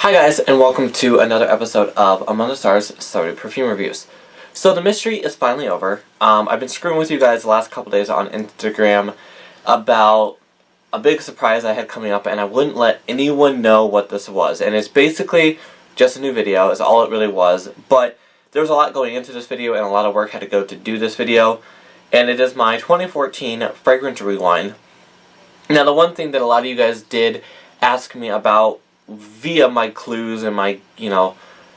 Hi guys, and welcome to another episode of Among the Stars Celebrity Perfume Reviews. So the mystery is finally over. I've been screwing with you guys the last couple days on Instagram about a big surprise I had coming up, and I wouldn't let anyone know what this was. And it's basically just a new video, is all it really was. But there was a lot going into this video, and a lot of work had to go to do this video. And it is my 2014 Fragrance Rewind. Now the one thing that a lot of you guys did ask me about via my clues and my,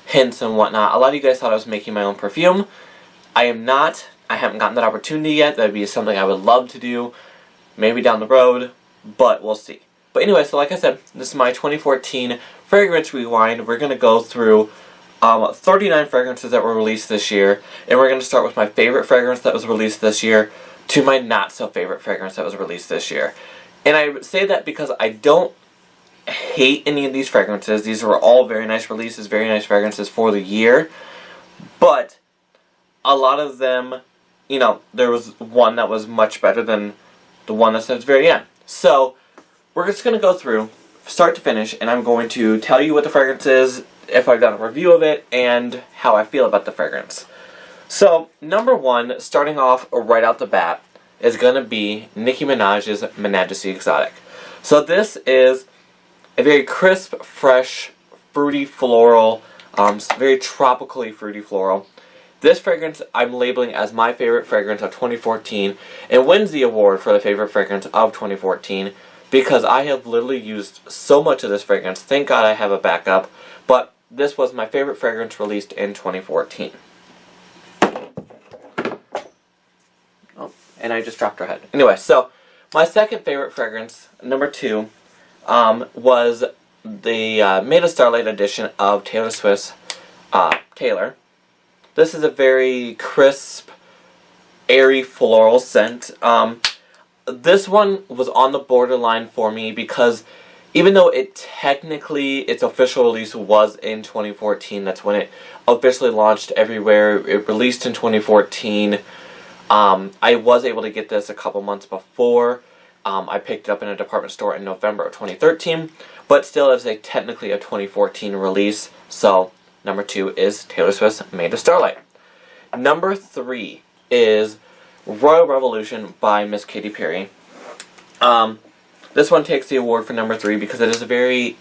hints and whatnot. A lot of you guys thought I was making my own perfume. I am not. I haven't gotten that opportunity yet. That would be something I would love to do. Maybe down the road, but we'll see. But anyway, so like I said, this is my 2014 Fragrance Rewind. We're going to go through 39 fragrances that were released this year. And we're going to start with my favorite fragrance that was released this year to my not so favorite fragrance that was released this year. And I say that because I don't hate any of these fragrances. These were all very nice releases, very nice fragrances for the year. But a lot of them, there was one that was much better than the one that's at the very end. So we're just going to go through start to finish, and I'm going to tell you what the fragrance is, if I've done a review of it, and how I feel about the fragrance. So number one, starting off right out the bat, is going to be Nicki Minaj's Menagerie Exotic. So this is a very crisp, fresh, fruity floral, very tropically fruity floral. This fragrance I'm labeling as my favorite fragrance of 2014 and wins the award for the favorite fragrance of 2014 because I have literally used so much of this fragrance. Thank God I have a backup, but this was my favorite fragrance released in 2014. Oh, and I just dropped her head. Anyway, so my second favorite fragrance, number two, was the Made of Starlight edition of Taylor Swift's Taylor. This is a very crisp, airy floral scent. This one was on the borderline for me because even though its official release was in 2014, that's when it officially launched everywhere, it released in 2014, I was able to get this a couple months before. I picked it up in a department store in November of 2013, but still it's technically a 2014 release, so number two is Taylor Swift's Made of Starlight. Number three is Royal Revolution by Miss Katy Perry. This one takes the award for number three because it is a very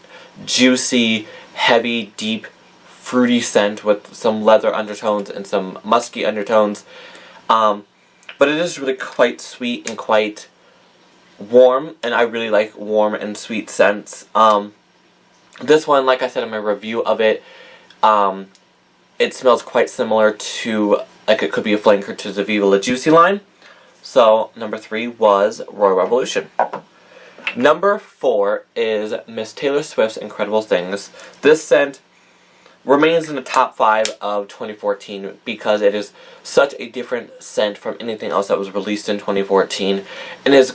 juicy, heavy, deep, fruity scent with some leather undertones and some musky undertones, but it is really quite sweet and quite warm, and I really like warm and sweet scents. This one, like I said in my review of it, it smells quite similar to, like it could be a flanker to the Viva La Juicy line. So, number three was Royal Revolution. Number four is Miss Taylor Swift's Incredible Things. This scent remains in the top 5 of 2014 because it is such a different scent from anything else that was released in 2014, and it's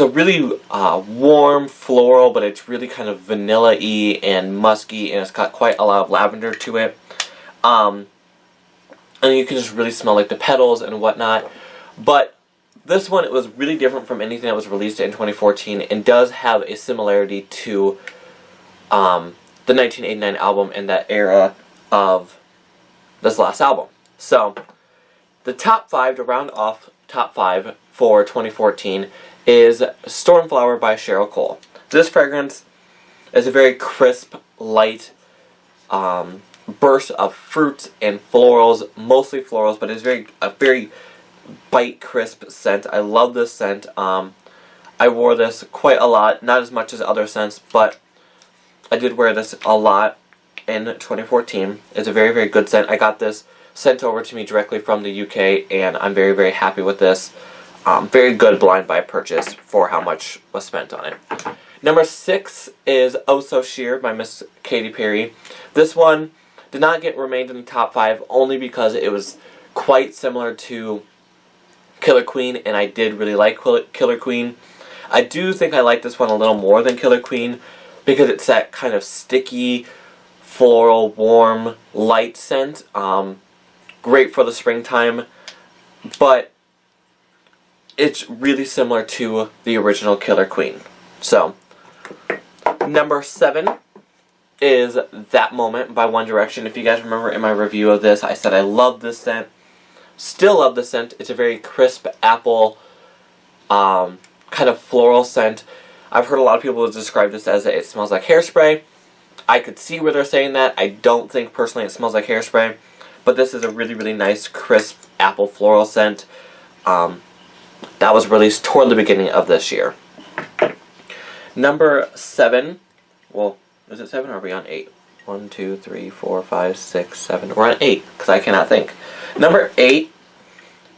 a really warm floral, but it's really kind of vanilla-y and musky, and it's got quite a lot of lavender to it, and you can just really smell like the petals and whatnot. But this one, it was really different from anything that was released in 2014 and does have a similarity to the 1989 album and that era of this last album. So, the top 5, to round off top 5 for 2014, is Stormflower by Cheryl Cole. This fragrance is a very crisp, light burst of fruits and florals, mostly florals, but it's a very bite crisp scent. I love this scent. I wore this quite a lot, not as much as other scents, but I did wear this a lot in 2014. It's a very, very good scent. I got this sent over to me directly from the UK, and I'm very, very happy with this. Very good blind buy purchase for how much was spent on it. Number 6 is Oh So Sheer by Miss Katy Perry. This one did not remain in the top 5 only because it was quite similar to Killer Queen, and I did really like Killer Queen. I do think I like this one a little more than Killer Queen because it's that kind of sticky, floral, warm, light scent. Great for the springtime, but it's really similar to the original Killer Queen. So, Number 7 is That Moment by One Direction. If you guys remember in my review of this, I said I love this scent. Still love the scent. It's a very crisp apple, kind of floral scent. I've heard a lot of people describe this as it smells like hairspray. I could see where they're saying that. I don't think personally it smells like hairspray, but this is a really, really nice, crisp apple floral scent that was released toward the beginning of this year. Number 7, well, is it 7 or are we on 8? 1, 2, 3, 4, 5, 6, 7. We're on 8 because I cannot think. Number 8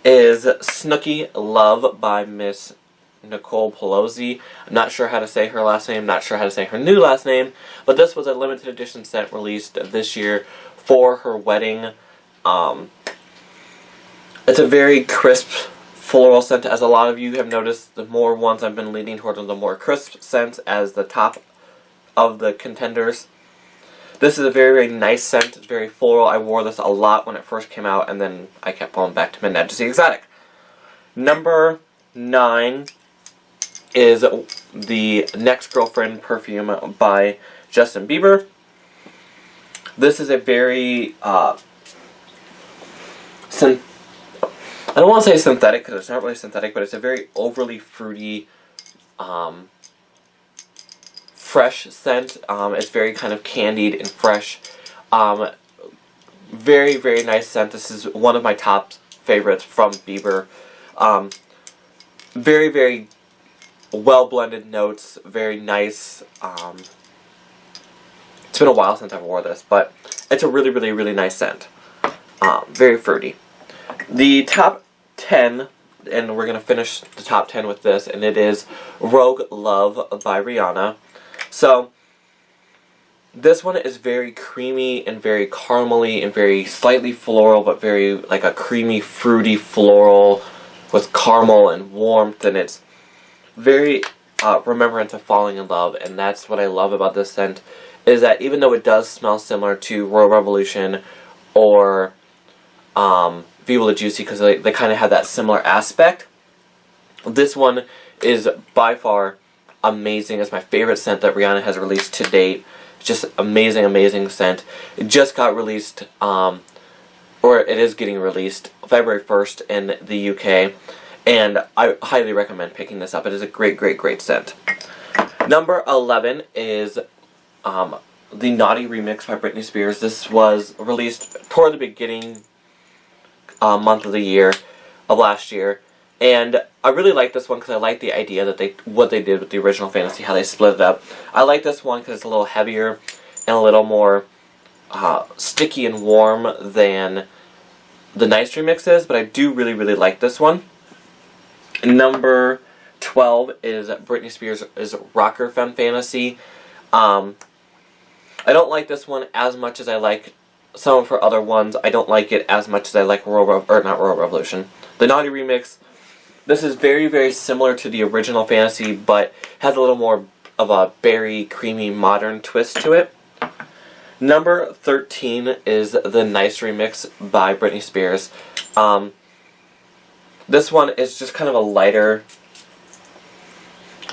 is Snooki Love by Miss Nicole Pelosi. I'm not sure how to say her last name, not sure how to say her new last name, but this was a limited edition scent released this year for her wedding. It's a very crisp floral scent. As a lot of you have noticed, the more ones I've been leaning toward are the more crisp scents as the top of the contenders. This is a very, very nice scent. It's very floral. I wore this a lot when it first came out, and then I kept going back to Midnight Majesty Exotic. Number 9 is the Next Girlfriend perfume by Justin Bieber. This is a very, I don't want to say synthetic because it's not really synthetic, but it's a very overly fruity, fresh scent. It's very kind of candied and fresh. Very, very nice scent. This is one of my top favorites from Bieber. Very, very well blended notes. Very nice. It's been a while since I've worn this, but it's a really, really, really nice scent. Very fruity. The top 10, and we're going to finish the top 10 with this, and it is Rogue Love by Rihanna. So, this one is very creamy and very caramely and very slightly floral, but very like a creamy, fruity floral with caramel and warmth, and it's very remembrant of falling in love, and that's what I love about this scent, is that even though it does smell similar to Royal Revolution or Viva La Juicy, because they kind of have that similar aspect, this one is by far amazing. It's my favorite scent that Rihanna has released to date. It's just amazing, amazing scent. It just got released, or it is getting released, February 1st in the UK, and I highly recommend picking this up. It is a great, great, great scent. Number 11 is the Naughty remix by Britney Spears. This was released toward the beginning month of the year, of last year, and I really like this one because I like the idea that what they did with the original Fantasy, how they split it up. I like this one because it's a little heavier and a little more sticky and warm than the Nice remix is, but I do really, really like this one. Number 12 is Britney Spears' Rocker Femme Fantasy. I don't like this one as much as I like some of her other ones. I don't like it as much as I like not Royal Revolution. The Naughty remix, this is very, very similar to the original Fantasy, but has a little more of a berry, creamy, modern twist to it. Number 13 is the Nice remix by Britney Spears. This one is just kind of a lighter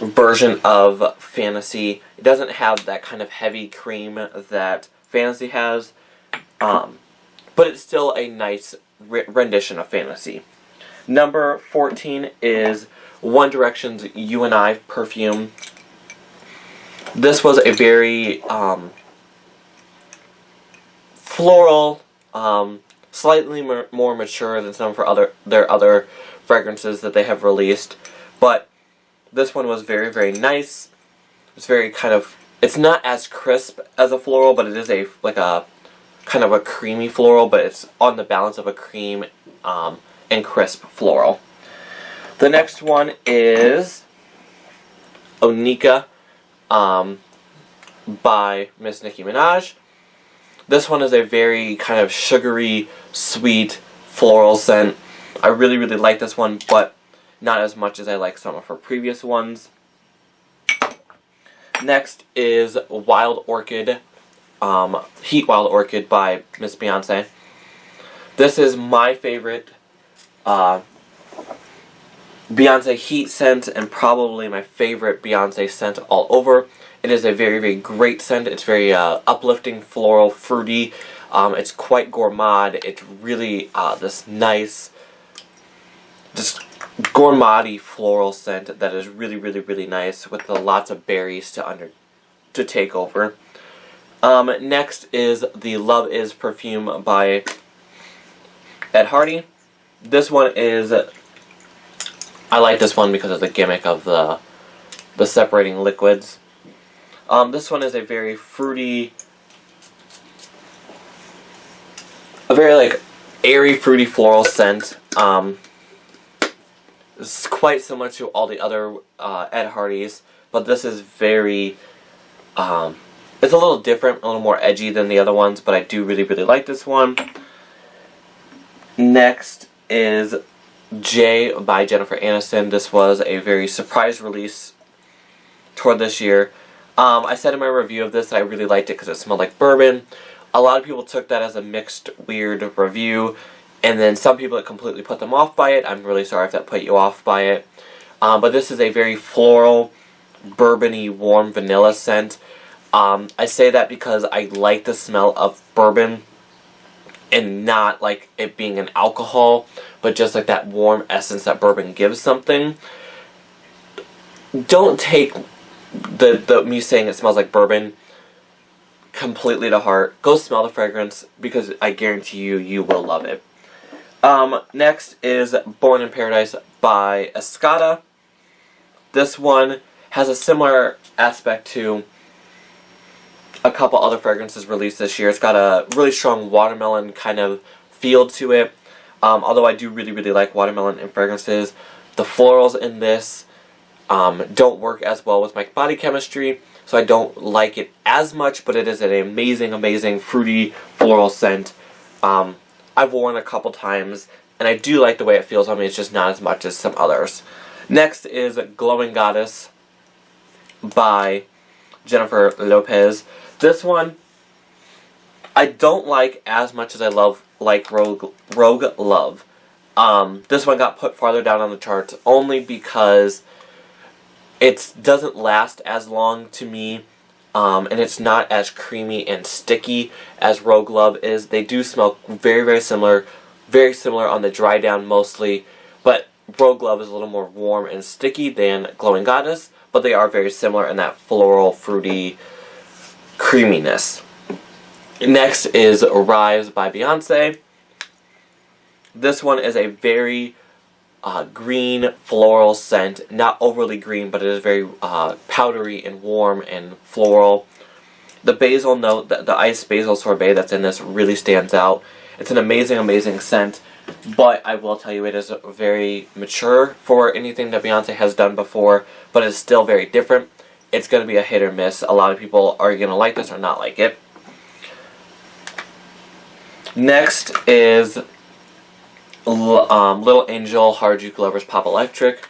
version of Fantasy. It doesn't have that kind of heavy cream that Fantasy has, but it's still a nice rendition of Fantasy. Number 14 is One Direction's You and I perfume. This was a very floral, slightly more mature than some of their other fragrances that they have released, but this one was very, very nice. It's very kind of, it's not as crisp as a floral, but it is a kind of a creamy floral, but it's on the balance of a cream and crisp floral. The next one is Onika by Miss Nicki Minaj. This one is a very kind of sugary, sweet, floral scent. I really, really like this one, but not as much as I like some of her previous ones. Next is Wild Orchid, Heat Wild Orchid by Miss Beyonce. This is my favorite Beyonce Heat scent, and probably my favorite Beyonce scent all over. It is a very, very great scent. It's very uplifting, floral, fruity. It's quite gourmand. It's really this nice, just gourmand-y floral scent that is really, really, really nice with lots of berries to take over. Next is the Love Is perfume by Ed Hardy. This one is, I like this one because of the gimmick of the separating liquids. This one is a very fruity, a very like airy, fruity floral scent. It's quite similar to all the other Ed Hardys, but this is very, it's a little different, a little more edgy than the other ones, but I do really, really like this one. Next is Jay by Jennifer Aniston. This was a very surprise release toward this year. I said in my review of this that I really liked it because it smelled like bourbon. A lot of people took that as a mixed, weird review, and then some people it completely put them off by it. I'm really sorry if that put you off by it. But this is a very floral, bourbon-y, warm vanilla scent. I say that because I like the smell of bourbon and not like it being an alcohol, but just like that warm essence that bourbon gives something. Don't take me saying it smells like bourbon completely to heart. Go smell the fragrance because I guarantee you will love it. Next is Born in Paradise by Escada. This one has a similar aspect to a couple other fragrances released this year. It's got a really strong watermelon kind of feel to it. Although I do really, really like watermelon in fragrances. The florals in this don't work as well with my body chemistry, so I don't like it as much, but it is an amazing, amazing fruity floral scent. I've worn it a couple times, and I do like the way it feels on me. It's just not as much as some others. Next is Glowing Goddess by Jennifer Lopez. This one I don't like as much as I like Rogue Love. This one got put farther down on the charts only because it doesn't last as long to me, and it's not as creamy and sticky as Rogue Love is. They do smell very, very similar on the dry down mostly, but Rogue Love is a little more warm and sticky than Glowing Goddess, but they are very similar in that floral, fruity creaminess. Next is Rise by Beyonce. This one is a very green floral scent. Not overly green, but it is very powdery and warm and floral. The basil note, the iced basil sorbet that's in this really stands out. It's an amazing, amazing scent, but I will tell you it is very mature for anything that Beyonce has done before, but it's still very different. It's going to be a hit or miss. A lot of people are going to like this or not like it. Next is Little Angel Harajuku Lovers Pop Electric.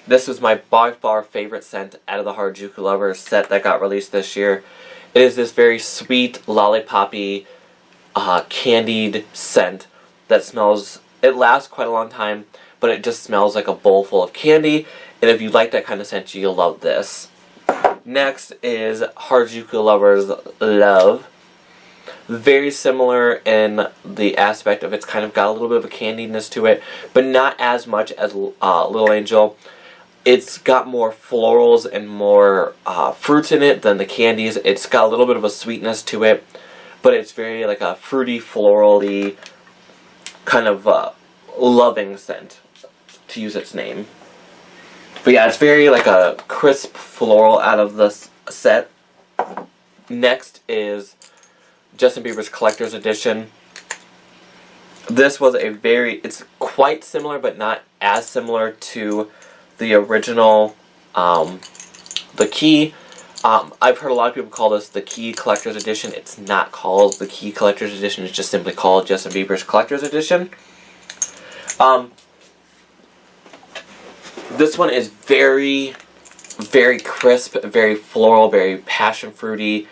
This is my by far favorite scent out of the Harajuku Lovers set that got released this year. It is this very sweet, lollipoppy, candied scent that smells, it lasts quite a long time, but it just smells like a bowl full of candy, and if you like that kind of scent, you'll love this. Next is Harajuku Lovers Love. Very similar in the aspect of it's kind of got a little bit of a candiness to it, but not as much as Little Angel. It's got more florals and more fruits in it than the candies. It's got a little bit of a sweetness to it, but it's very like a fruity, florally kind of loving scent, to use its name. But yeah, it's very like a crisp floral out of this set. Next is Justin Bieber's Collector's Edition. This was it's quite similar, but not as similar to the original, The Key. I've heard a lot of people call this the Key Collector's Edition. It's not called the Key Collector's Edition. It's just simply called Justin Bieber's Collector's Edition. This one is very, very crisp, very floral, very passion fruity.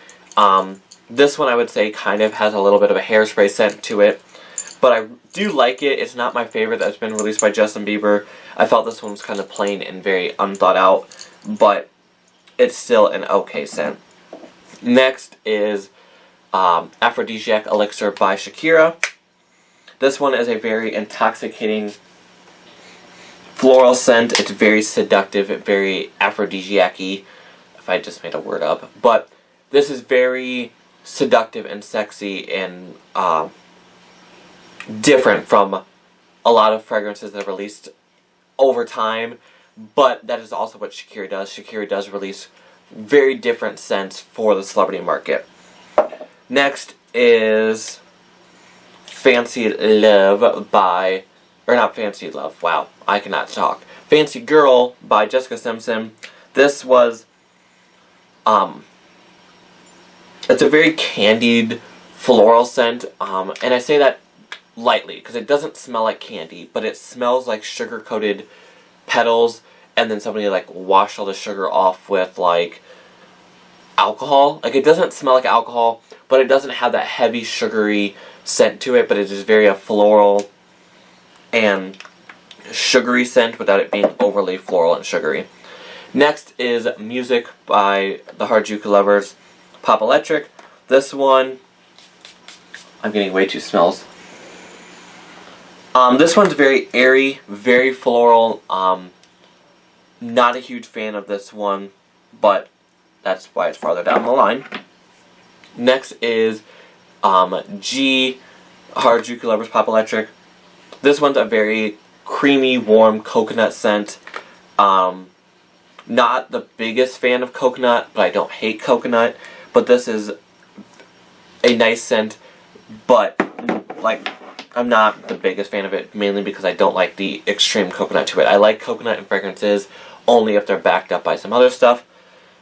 This one I would say kind of has a little bit of a hairspray scent to it, but I do like it. It's not my favorite that's been released by Justin Bieber. I felt this one was kind of plain and very unthought out, but it's still an okay scent. Next is Aphrodisiac Elixir by Shakira. This one is a very intoxicating floral scent. It's very seductive, very aphrodisiac-y, if I just made a word up. But this is very seductive and sexy and different from a lot of fragrances that are released over time. But that is also what Shakira does. Shakira does release very different scents for the celebrity market. Next is Fancy Love by... Or not Fancy Love, wow, I cannot talk. Fancy Girl by Jessica Simpson. This was, it's a very candied floral scent, and I say that lightly, because it doesn't smell like candy, but it smells like sugar-coated petals, and then somebody, like, washed all the sugar off with, like, alcohol. Like, it doesn't smell like alcohol, but it doesn't have that heavy, sugary scent to it, but it is very a floral and sugary scent without it being overly floral and sugary. Next is Music by the Harajuku Lovers, Pop Electric. This one, I'm getting way too smells. This one's very airy, very floral. Not a huge fan of this one, but that's why it's farther down the line. Next is G, Harajuku Lovers, Pop Electric. This one's a very creamy, warm coconut scent. Not the biggest fan of coconut, but I don't hate coconut. But this is a nice scent, but like I'm not the biggest fan of it, mainly because I don't like the extreme coconut to it. I like coconut in fragrances only if they're backed up by some other stuff.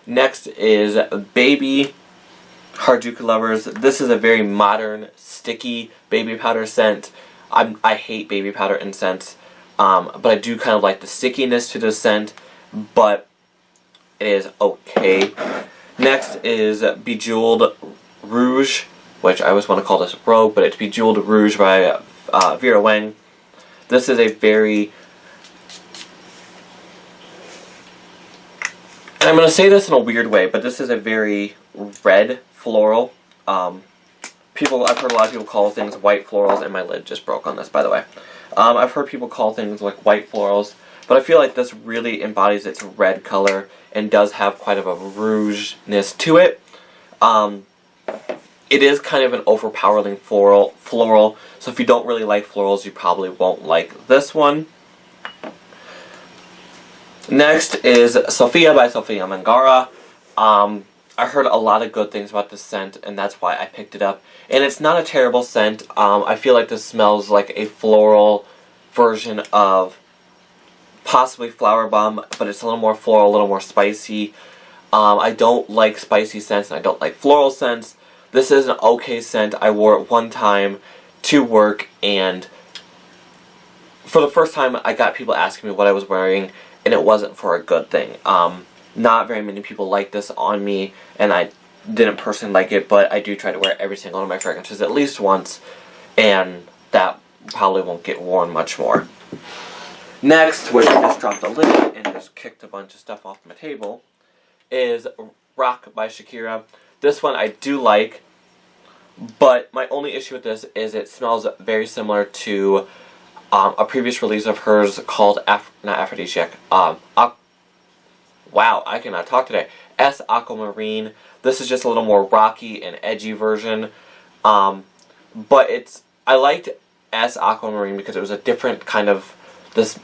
Next is Baby, Harajuku Lovers. This is a very modern, sticky baby powder scent. I hate baby powder in scents, but I do kind of like the stickiness to the scent, but it is okay. Next is Bejeweled Rouge, which I always want to call this Rogue, but it's Bejeweled Rouge by Vera Wang. This is a very... And I'm going to say this in a weird way, but this is a very red floral. I've heard a lot of people call things white florals, and my lid just broke on this, by the way. I've heard people call things like white florals, but I feel like this really embodies its red color and does have quite of a rougeness to it. It is kind of an overpowering floral, so if you don't really like florals, you probably won't like this one. Next is Sophia by Sofia Vergara. I heard a lot of good things about this scent, and that's why I picked it up. And it's not a terrible scent. I feel like this smells like a floral version of possibly Flower Bomb, but it's a little more floral, a little more spicy. I don't like spicy scents, and I don't like floral scents. This is an okay scent. I wore it one time to work, and for the first time, I got people asking me what I was wearing, and it wasn't for a good thing. Not very many people like this on me, and I didn't personally like it, but I do try to wear every single one of my fragrances at least once, and that probably won't get worn much more. Next, which I just dropped the lid and just kicked a bunch of stuff off my table, is Rock by Shakira. This one I do like, but my only issue with this is it smells very similar to a previous release of hers called not Aphrodisiac, wow, I cannot talk today. S Aquamarine. This is just a little more rocky and edgy version. But I liked S Aquamarine because it was a different kind of this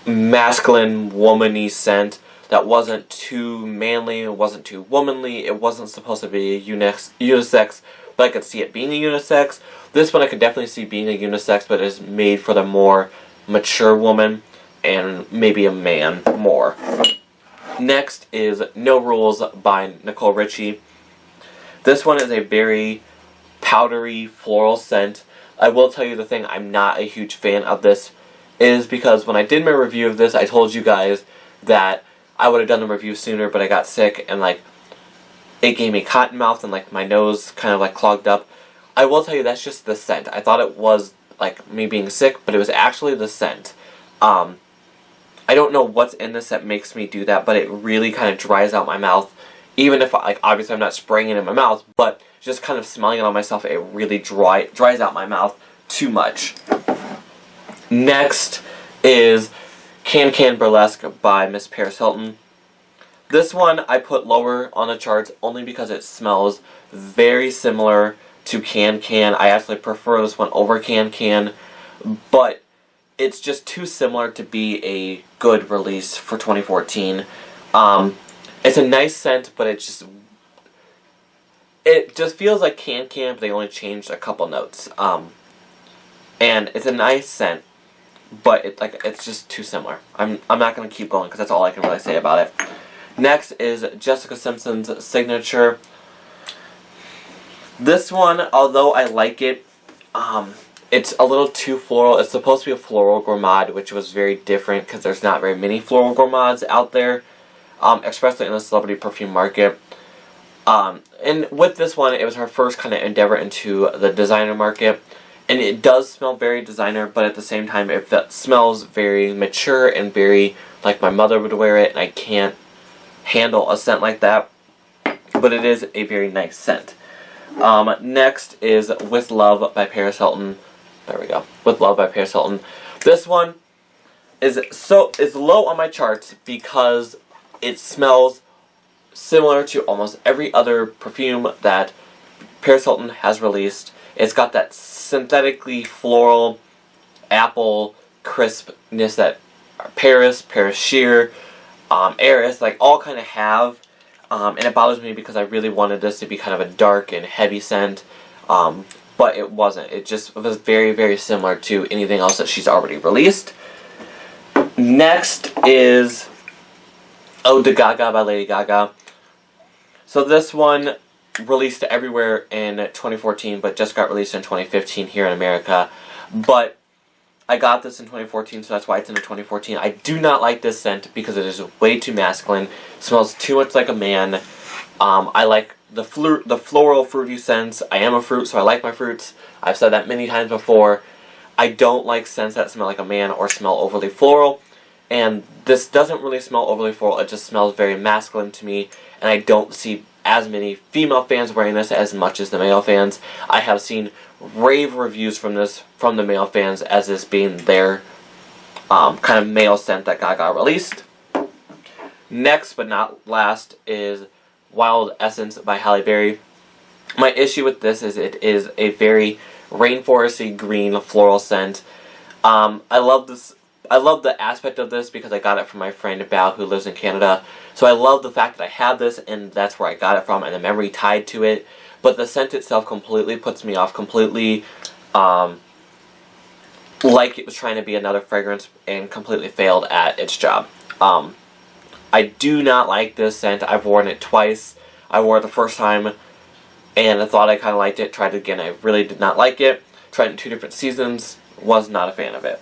masculine, woman-y scent that wasn't too manly, it wasn't too womanly, it wasn't supposed to be unisex, but I could see it being a unisex. This one I could definitely see being a unisex, but it is made for the more mature woman and maybe a man more. Next is No Rules by Nicole Richie. This one is a very powdery floral scent. I will tell you the thing, I'm not a huge fan of this is because when I did my review of this, I told you guys that I would have done the review sooner, but I got sick and like it gave me cotton mouth and like my nose kind of like clogged up. I will tell you that's just the scent. I thought it was like me being sick, but it was actually the scent. I don't know what's in this that makes me do that, but it really kind of dries out my mouth. Even if, like, obviously I'm not spraying it in my mouth, but just kind of smelling it on myself, it really dries out my mouth too much. Next is Can Can Burlesque by Miss Paris Hilton. This one I put lower on the charts only because it smells very similar to Can Can. I actually prefer this one over Can Can, but it's just too similar to be a good release for 2014. It's a nice scent, but it just feels like Can Can, but they only changed a couple notes. And it's a nice scent, but it's just too similar. I'm not gonna keep going because that's all I can really say about it. Next is Jessica Simpson's Signature. This one, although I like it, it's a little too floral. It's supposed to be a floral gourmand, which was very different because there's not very many floral gourmands out there, especially in the celebrity perfume market. And with this one, it was her first kind of endeavor into the designer market. And it does smell very designer, but at the same time, it smells very mature and very like my mother would wear it, and I can't handle a scent like that. But it is a very nice scent. Next is With Love by Paris Hilton. There we go. With Love by Paris Hilton. This one is low on my charts because it smells similar to almost every other perfume that Paris Hilton has released. It's got that synthetically floral apple crispness that Paris Sheer, Eris, like all kind of have. And it bothers me because I really wanted this to be kind of a dark and heavy scent. But it wasn't. It just was very, very similar to anything else that she's already released. Next is Ode to Gaga by Lady Gaga. So this one released everywhere in 2014, but just got released in 2015 here in America. But I got this in 2014, so that's why it's in 2014. I do not like this scent because it is way too masculine. It smells too much like a man. I like the floral fruity scents. I am a fruit, so I like my fruits. I've said that many times before. I don't like scents that smell like a man or smell overly floral. And this doesn't really smell overly floral. It just smells very masculine to me. And I don't see as many female fans wearing this as much as the male fans. I have seen rave reviews from this from the male fans as this being their kind of male scent that Gaga released. Next but not last is Wild Essence by Halle Berry. My issue with this is it is a very rainforesty green floral scent. I love this. I love the aspect of this because I got it from my friend Bao who lives in Canada. So I love the fact that I have this and that's where I got it from and the memory tied to it. But the scent itself completely puts me off, completely like it was trying to be another fragrance and completely failed at its job. I do not like this scent. I've worn it twice. I wore it the first time and I thought I kind of liked it. Tried it again. I really did not like it. Tried it in 2 different seasons. Was not a fan of it.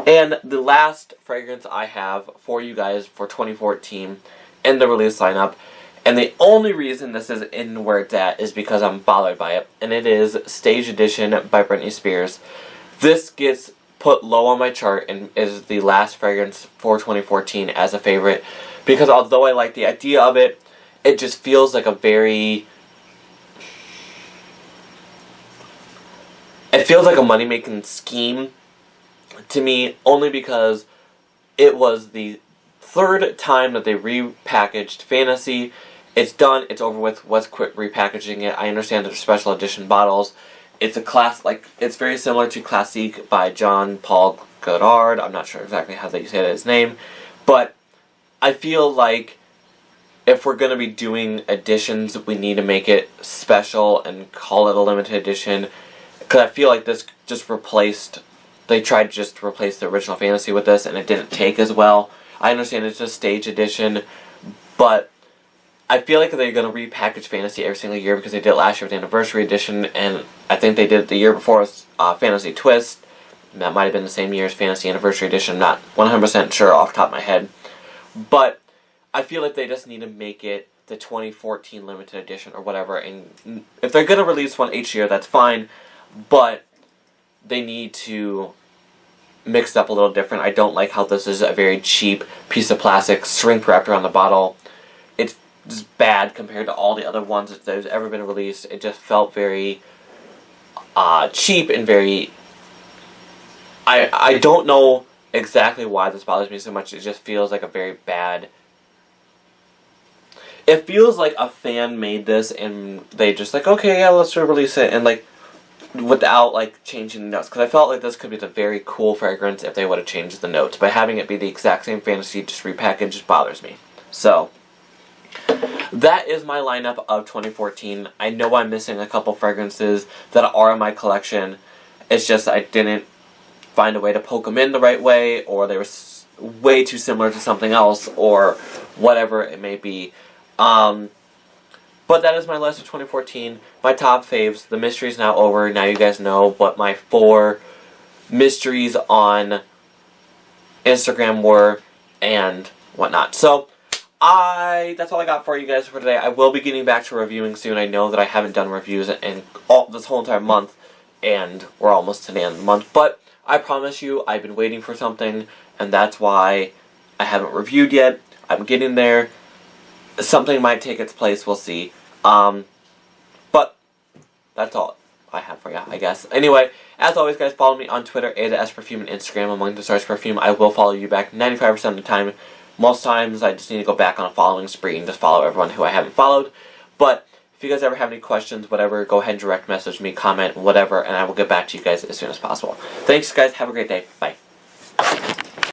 And the last fragrance I have for you guys for 2014 in the release lineup, and the only reason this is in where it's at is because I'm bothered by it, and it is Stage Edition by Britney Spears. This gets put low on my chart and is the last fragrance for 2014 as a favorite, because although I like the idea of it, it just feels like a very... It feels like a money-making scheme to me, only because it was the third time that they repackaged Fantasy. It's done, it's over with, let's quit repackaging it. I understand that they're special edition bottles. It's a it's very similar to Classique by Jean Paul Gaultier. I'm not sure exactly how you say his name. But I feel like if we're going to be doing editions, we need to make it special and call it a limited edition. Because I feel like this just replaced... They tried to just replace the original Fantasy with this, and it didn't take as well. I understand it's a stage edition, but I feel like they're going to repackage Fantasy every single year because they did it last year with the Anniversary Edition, and I think they did it the year before with Fantasy Twist. That might have been the same year as Fantasy Anniversary Edition. I'm not 100% sure off the top of my head. But I feel like they just need to make it the 2014 limited edition or whatever. And if they're going to release one each year, that's fine. But they need to mixed up a little different. I don't like how this is a very cheap piece of plastic, shrink wrapped around the bottle. It's just bad compared to all the other ones that have ever been released. It just felt very cheap and very... I don't know exactly why this bothers me so much. It just feels like a very bad... It feels like a fan made this and they just like, okay, yeah, let's release it, and like, without like changing the notes. Because I felt like this could be a very cool fragrance if they would have changed the notes. But having it be the exact same fantasy, just repackaged, just bothers me. So, that is my lineup of 2014. I know I'm missing a couple fragrances that are in my collection. It's just I didn't find a way to poke them in the right way, or they were way too similar to something else, or whatever it may be. But that is my list of 2014. My top faves. The mystery is now over. Now you guys know what my 4 mysteries on Instagram were and whatnot. So, that's all I got for you guys for today. I will be getting back to reviewing soon. I know that I haven't done reviews in this whole entire month, and we're almost to the end of the month. But I promise you, I've been waiting for something, and that's why I haven't reviewed yet. I'm getting there. Something might take its place, we'll see. But that's all I have for you, I guess. Anyway, as always, guys, follow me on Twitter, AdaSperfume, and Instagram, Among the Stars Perfume. I will follow you back 95% of the time. Most times, I just need to go back on a following spree and just follow everyone who I haven't followed. But if you guys ever have any questions, whatever, go ahead and direct message me, comment, whatever, and I will get back to you guys as soon as possible. Thanks, guys. Have a great day. Bye.